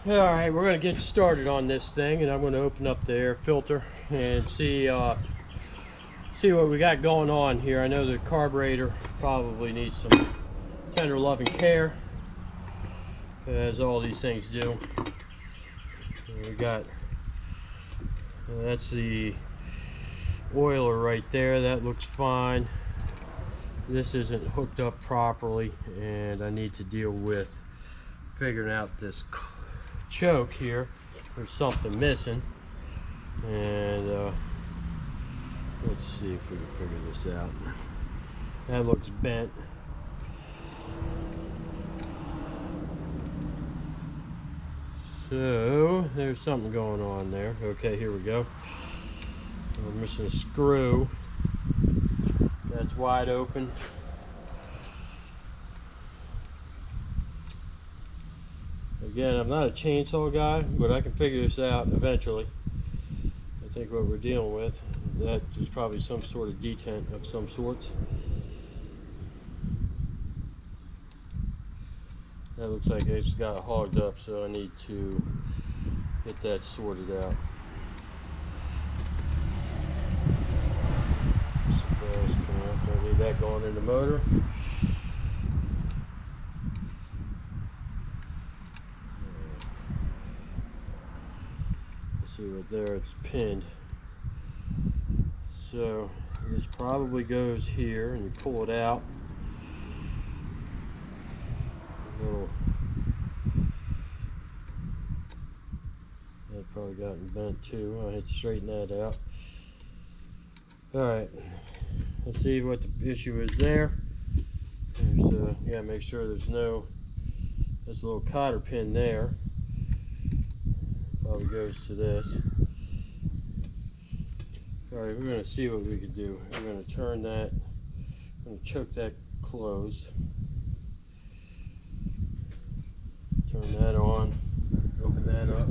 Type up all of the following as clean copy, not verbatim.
All right, we're going to get started on this thing, and I'm going to open up the air filter and see what we got going on here. I know the carburetor probably needs some tender loving care, as all these things do. And we got that's the oiler right there. That looks fine. This isn't hooked up properly, and I need to deal with figuring out this choke here. There's something missing, and let's see if we can figure this out. That looks bent. So there's something going on there. Okay, here we go. We're missing a screw. That's wide open. Again, I'm not a chainsaw guy, but I can figure this out eventually. I think what we're dealing with, that is probably some sort of detent of some sorts. That looks like it's got hogged up, so I need to get that sorted out. Don't need that going in the motor. See right there, it's pinned. So this probably goes here, and you pull it out. That probably gotten bent too. I had to straighten that out. Alright, let's see what the issue is there. There's yeah, make sure there's no, there's a little cotter pin there. Probably goes to this. Alright, we're going to see what we can do. We're going to turn that, I'm going to choke that closed. Turn that on, open that up.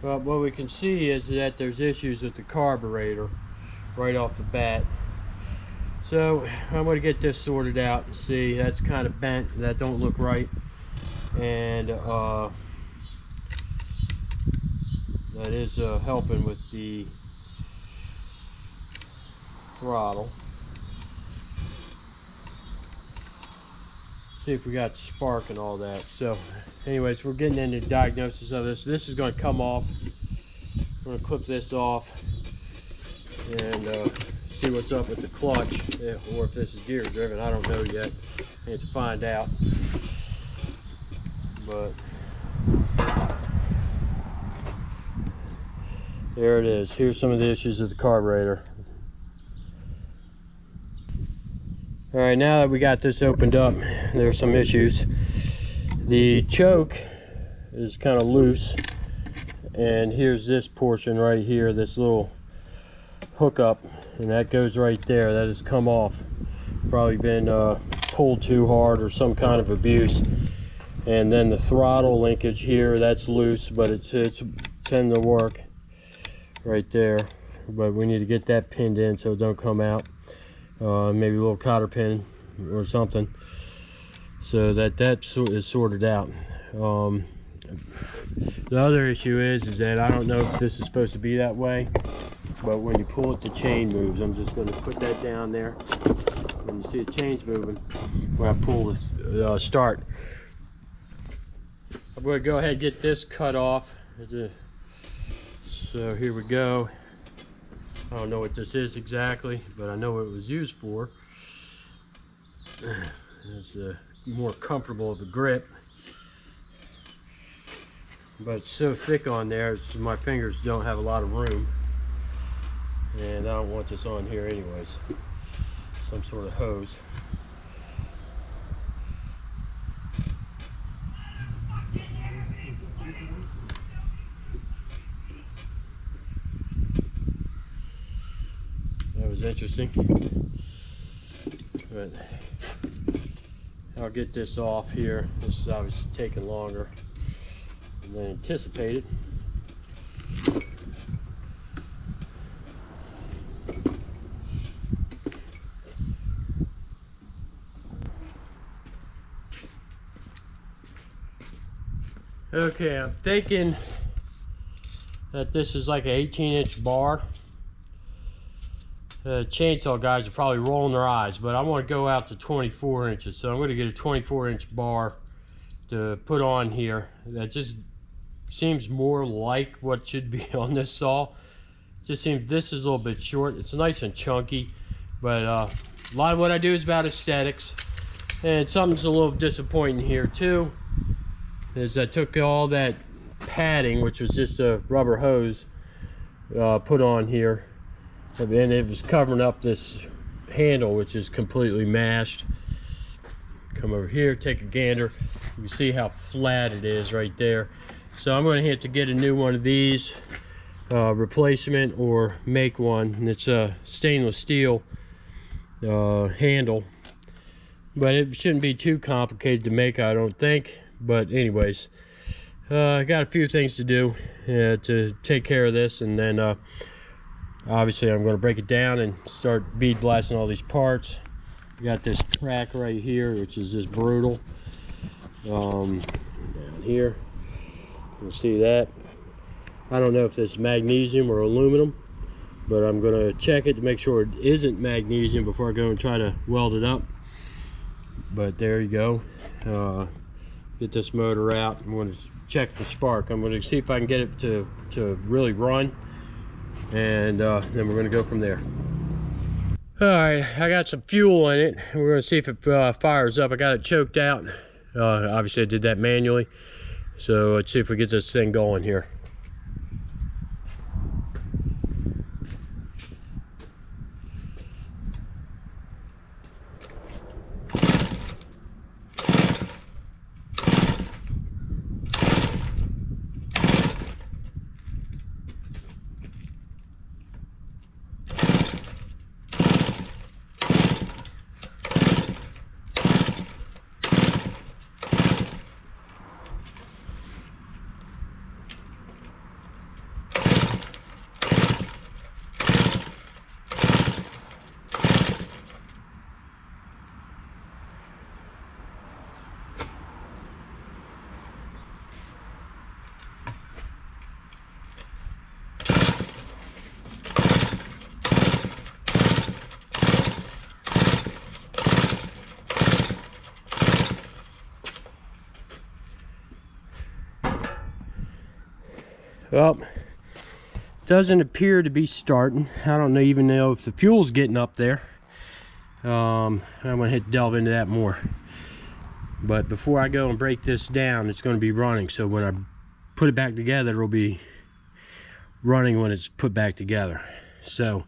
But what we can see is that there's issues with the carburetor right off the bat. So I'm going to get this sorted out. See, that's kind of bent. That don't look right. And that is helping with the throttle. See if we got spark and all that. So anyways, we're getting into diagnosis of this. This is going to come off. I'm going to clip this off and see what's up with the clutch, or if this is gear driven. I don't know yet. I need to find out. But there it is. Here's some of the issues with the carburetor. All right, now that we got this opened up, there's some issues. The choke is kind of loose, and here's this portion right here, this little hookup, and that goes right there. That has come off. Probably been pulled too hard or some kind of abuse. And then the throttle linkage here, that's loose, but it's tend to work right there. But we need to get that pinned in so it don't come out. Maybe a little cotter pin or something, so that is sorted out. The other issue is that I don't know if this is supposed to be that way, but when you pull it, the chain moves. I'm just going to put that down there. When you see the chains moving, when I pull this start, I'm going to go ahead and get this cut off. So here we go. I don't know what this is exactly, but I know what it was used for. It's more comfortable of a grip, but it's so thick on there, so my fingers don't have a lot of room, and I don't want this on here anyways. Some sort of hose. That was interesting, but I'll get this off here. This is obviously taking longer than anticipated. Okay, I'm thinking that this is like an 18-inch bar. Chainsaw guys are probably rolling their eyes, but I want to go out to 24 inches. So I'm going to get a 24-inch bar to put on here. That just seems more like what should be on this saw. Just seems this is a little bit short. It's nice and chunky, but a lot of what I do is about aesthetics. And something's a little disappointing here too, is I took all that padding, which was just a rubber hose, put on here, and it was covering up this handle, which is completely mashed. Come over here, take a gander. You can see how flat it is right there. So I'm going to have to get a new one of these, replacement, or make one. And it's a stainless steel handle, but it shouldn't be too complicated to make, I don't think. But anyways, I got a few things to do to take care of this, and then obviously I'm going to break it down and start bead blasting all these parts. Got this crack right here, which is just brutal. Down here, you can see that. I don't know if this is magnesium or aluminum, but I'm going to check it to make sure it isn't magnesium before I go and try to weld it up. But there you go. Get this motor out. I'm going to check the spark. I'm going to see if I can get it to really run, and then we're going to go from there. All right, I got some fuel in it. We're going to see if it fires up. I got it choked out. Obviously I did that manually, so let's see if we get this thing going here. Well, doesn't appear to be starting. I don't even know if the fuel's getting up there. I'm gonna delve into that more. But before I go and break this down, it's going to be running. So when I put it back together, it'll be running when it's put back together. So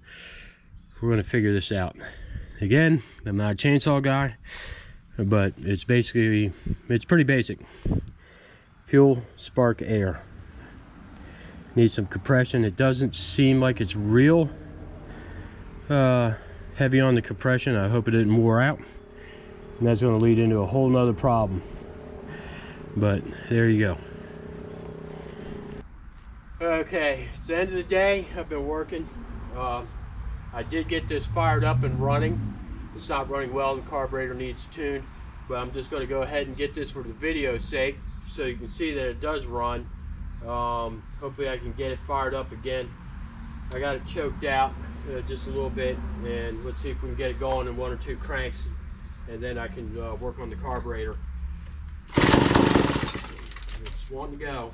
we're going to figure this out. Again, I'm not a chainsaw guy, but it's basically, it's pretty basic. Fuel, spark, air. Needs some compression. It doesn't seem like it's real heavy on the compression. I hope it didn't wear out, and that's going to lead into a whole nother problem. But there you go. Okay, it's the end of the day. I've been working. I did get this fired up and running. It's not running well. The carburetor needs tuned, but I'm just going to go ahead and get this for the video's sake, so you can see that it does run. Hopefully I can get it fired up again. I got it choked out just a little bit, and let's see if we can get it going in 1 or 2 cranks, and then I can work on the carburetor. It's wanting to go.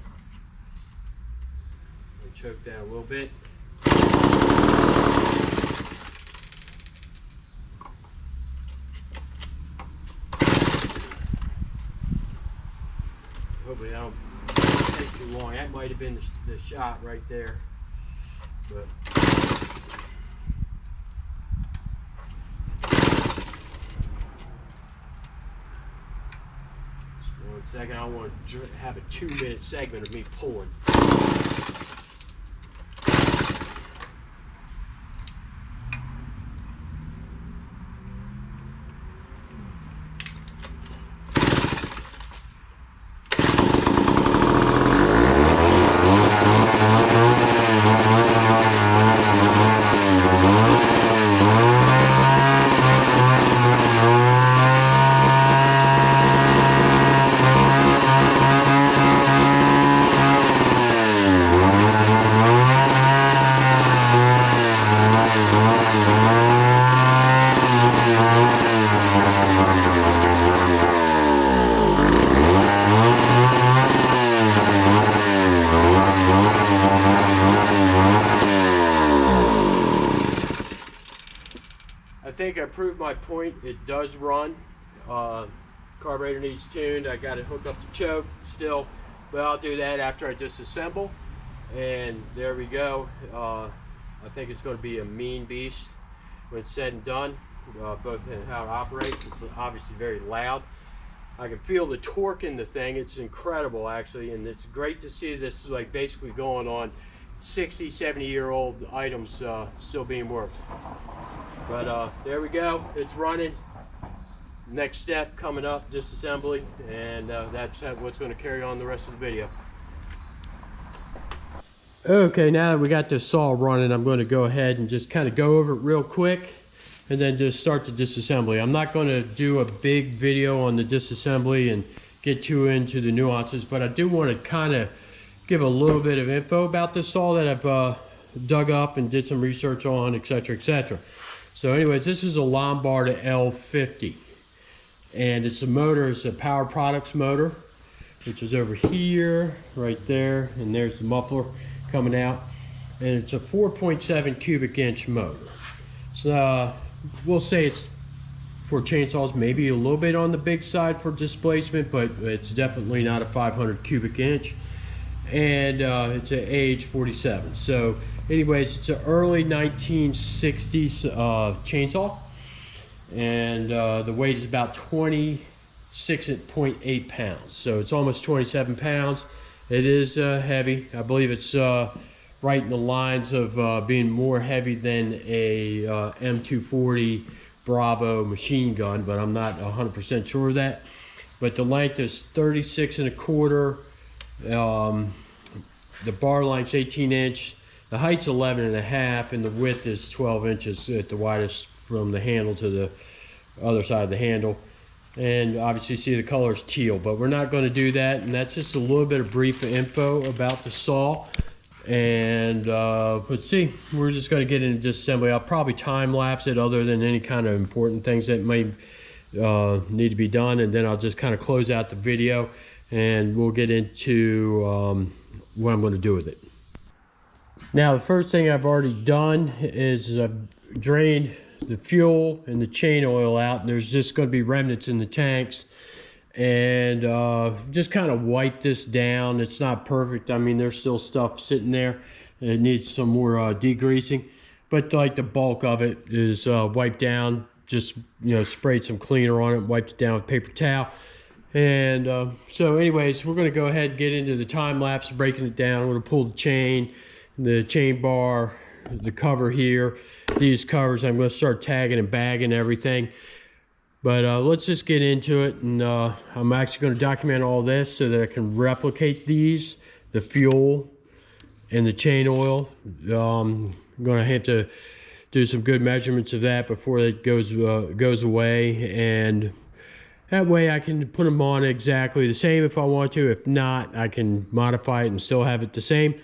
I choked down a little bit. Hopefully I don't take too long. That might have been the shot right there, but just 1 second. I want to have a 2-minute segment of me pulling. think I proved my point. It does run. Carburetor needs tuned. I got to hook up the choke still, but I'll do that after I disassemble. And there we go. I think it's going to be a mean beast when it's said and done, both in how it operates. It's obviously very loud. I can feel the torque in the thing. It's incredible, actually, and it's great to see this like basically going on 60, 70-year-old items still being worked. But there we go. It's running. Next step coming up, disassembly, and that's what's going to carry on the rest of the video. Okay, now that we got this saw running, I'm going to go ahead and just kind of go over it real quick and then just start the disassembly. I'm not going to do a big video on the disassembly and get too into the nuances, but I do want to kind of give a little bit of info about this saw that I've dug up and did some research on, etc., etc. So anyways, this is a Lombard L-50, and it's a motor, it's a Power Products motor, which is over here, right there, and there's the muffler coming out, and it's a 4.7 cubic inch motor. So we'll say it's for chainsaws maybe a little bit on the big side for displacement, but it's definitely not a 500 cubic inch, and it's an AH-47. So anyways, it's an early 1960s chainsaw, and the weight is about 26.8 pounds, so it's almost 27 pounds. It is heavy. I believe it's right in the lines of being more heavy than a M240 Bravo machine gun, but I'm not 100% sure of that. But the length is 36 1/4. The bar length's 18 inch. The height's 11 1/2, and the width is 12 inches at the widest from the handle to the other side of the handle. And obviously see the color is teal, but we're not going to do that. And that's just a little bit of brief info about the saw. And let's see, we're just going to get into disassembly. I'll probably time lapse it other than any kind of important things that may need to be done, and then I'll just kind of close out the video and we'll get into what I'm going to do with it. Now, the first thing I've already done is I've drained the fuel and the chain oil out, and there's just going to be remnants in the tanks, and just kind of wipe this down. It's not perfect. I mean, there's still stuff sitting there. It needs some more degreasing, but like the bulk of it is wiped down. Just, you know, sprayed some cleaner on it, wiped it down with paper towel. And so anyways, we're going to go ahead and get into the time lapse, breaking it down. I'm going to pull the chain bar, the cover here, these covers. I'm going to start tagging and bagging everything, but let's just get into it. And I'm actually going to document all this so that I can replicate these, the fuel and the chain oil. I'm going to have to do some good measurements of that before it goes away, and that way I can put them on exactly the same if I want to. If not, I can modify it and still have it the same.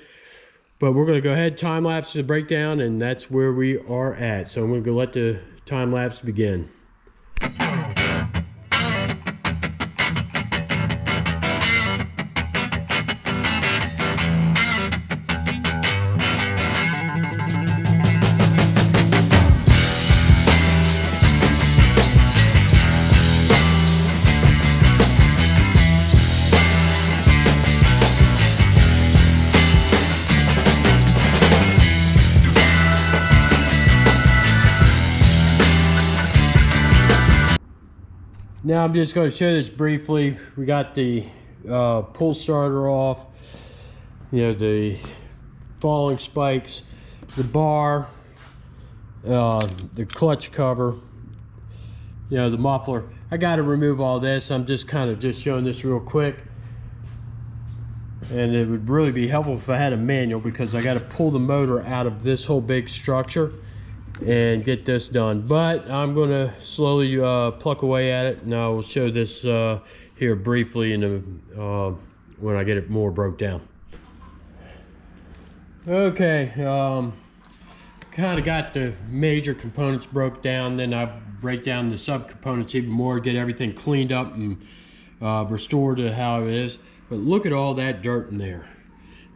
But we're going to go ahead, time lapse the breakdown, and that's where we are at. So I'm going to go let the time lapse begin. Now I'm just going to show this briefly. We got the pull starter off, you know, the falling spikes, the bar, the clutch cover, you know, the muffler. I got to remove all this. I'm just kind of showing this real quick. And it would really be helpful if I had a manual, because I got to pull the motor out of this whole big structure and get this done. But I'm going to slowly pluck away at it, and I will show this here briefly in the, when I get it more broke down. Okay, kind of got the major components broke down, then I break down the subcomponents even more, get everything cleaned up and restored to how it is. But look at all that dirt in there.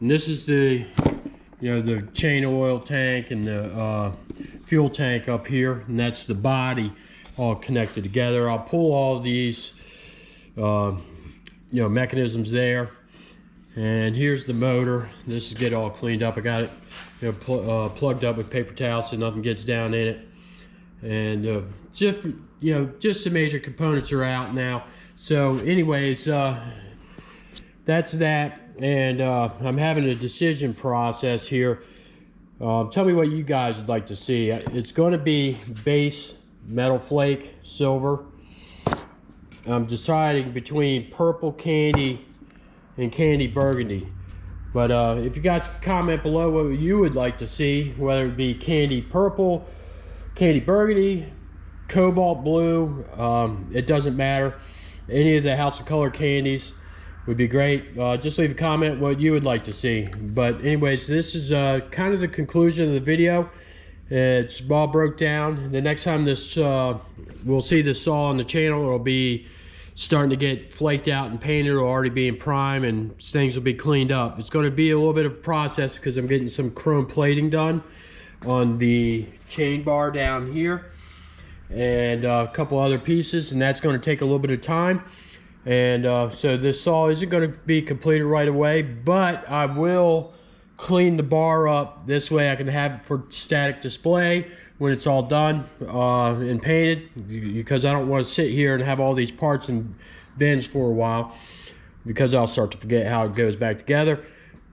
And this is the, you you know, the chain oil tank and the fuel tank up here, and that's the body all connected together. I'll pull all these you know, mechanisms there, and here's the motor. This is get all cleaned up. I got it, you know, plugged up with paper towels so nothing gets down in it, and just, you know, just the major components are out now. So anyways, that's that. And I'm having a decision process here. Tell me what you guys would like to see. It's going to be base metal flake silver. I'm deciding between purple candy and candy burgundy. But if you guys comment below what you would like to see, whether it be candy purple, candy burgundy, cobalt blue, it doesn't matter. Any of the House of Color candies would be great. Just leave a comment what you would like to see. But anyways, this is kind of the conclusion of the video. It's all broke down. The next time this we'll see this saw on the channel, it'll be starting to get flaked out and painted, or already being prime, and things will be cleaned up. It's going to be a little bit of a process because I'm getting some chrome plating done on the chain bar down here and a couple other pieces, and that's going to take a little bit of time. And so this saw isn't going to be completed right away, but I will clean the bar up. This way I can have it for static display when it's all done and painted, because I don't want to sit here and have all these parts in bins for a while, because I'll start to forget how it goes back together.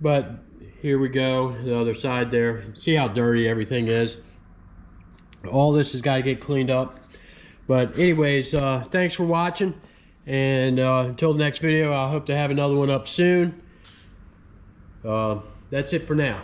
But here we go, the other side there. See how dirty everything is. All this has got to get cleaned up. But anyways, thanks for watching. And until the next video, I hope to have another one up soon. That's it for now.